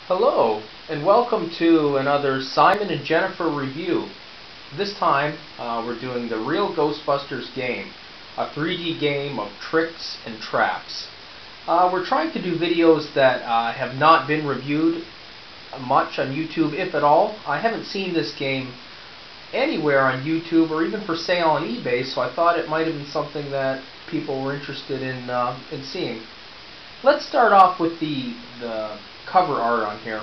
Hello, and welcome to another Simon and Jennifer review. This time, we're doing the Real Ghostbusters game, a 3D game of tricks and traps. We're trying to do videos that have not been reviewed much on YouTube, if at all. I haven't seen this game anywhere on YouTube or even for sale on eBay, so I thought it might have been something that people were interested in seeing. Let's start off with the cover art on here.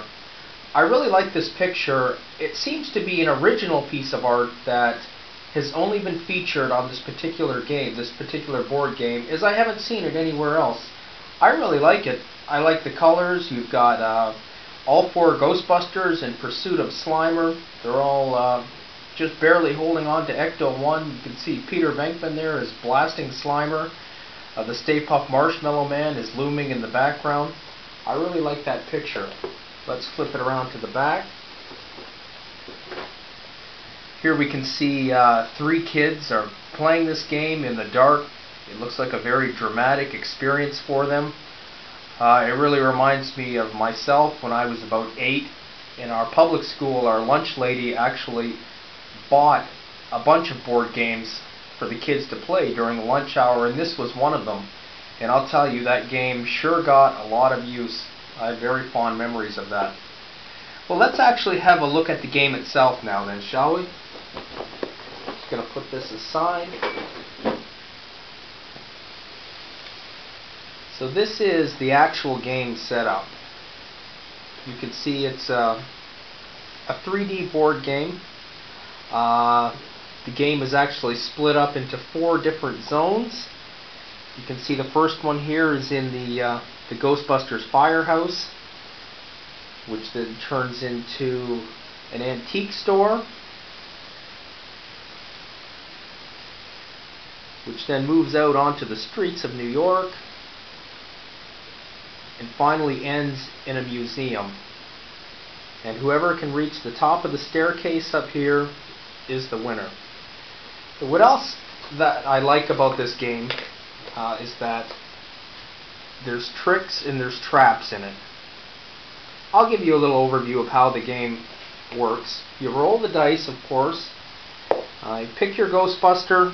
I really like this picture. It seems to be an original piece of art that has only been featured on this particular game, this particular board game, as I haven't seen it anywhere else. I really like it. I like the colors. You've got all four Ghostbusters in pursuit of Slimer. They're all just barely holding on to Ecto-1. You can see Peter Venkman there is blasting Slimer. The Stay Puft Marshmallow Man is looming in the background. I really like that picture. Let's flip it around to the back. Here we can see three kids are playing this game in the dark. It looks like a very dramatic experience for them. It really reminds me of myself when I was about 8. In our public school, our lunch lady actually bought a bunch of board games for the kids to play during the lunch hour, and this was one of them. And I'll tell you, that game sure got a lot of use. I have very fond memories of that. Well, let's actually have a look at the game itself now then, shall we? Just going to put this aside. So this is the actual game setup. You can see it's a 3D board game. The game is actually split up into 4 different zones. You can see the first one here is in the Ghostbusters firehouse, which then turns into an antique store, which then moves out onto the streets of New York, and finally ends in a museum. And whoever can reach the top of the staircase up here is the winner. So what else that I like about this game is that there's tricks and there's traps in it. I'll give you a little overview of how the game works. You roll the dice, of course. You pick your Ghostbuster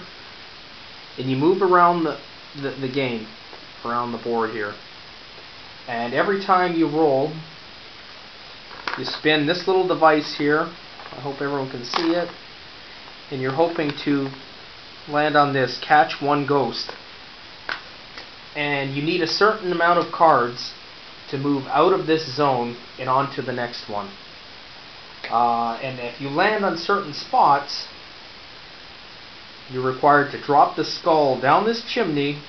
and you move around the game, around the board here. And every time you roll, you spin this little device here. I hope everyone can see it. And you're hoping to land on this catch one ghost. And you need a certain amount of cards to move out of this zone and onto the next one. And if you land on certain spots, you're required to drop the skull down this chimney,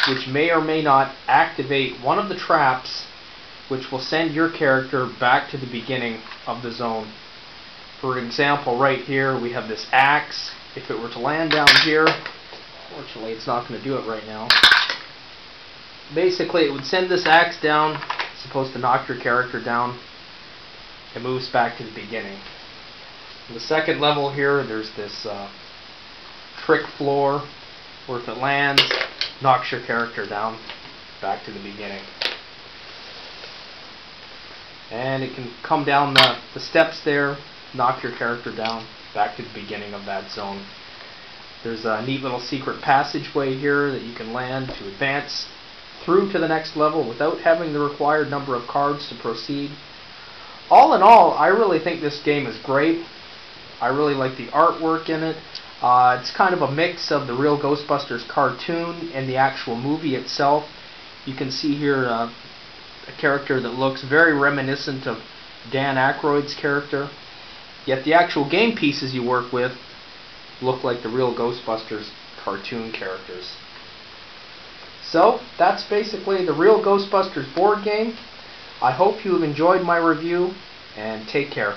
which may or may not activate one of the traps, which will send your character back to the beginning of the zone. For example, right here we have this axe. If it were to land down here, fortunately it's not going to do it right now. Basically, it would send this axe down. It's supposed to knock your character down. It moves back to the beginning. In the second level here, there's this trick floor where if it lands, knocks your character down back to the beginning. And it can come down the steps there, knock your character down back to the beginning of that zone. There's a neat little secret passageway here that you can land to advance through to the next level without having the required number of cards to proceed. All in all, I really think this game is great. I really like the artwork in it. It's kind of a mix of the Real Ghostbusters cartoon and the actual movie itself. You can see here a character that looks very reminiscent of Dan Aykroyd's character. Yet the actual game pieces you work with look like the Real Ghostbusters cartoon characters. So, that's basically the Real Ghostbusters board game. I hope you have enjoyed my review, and take care.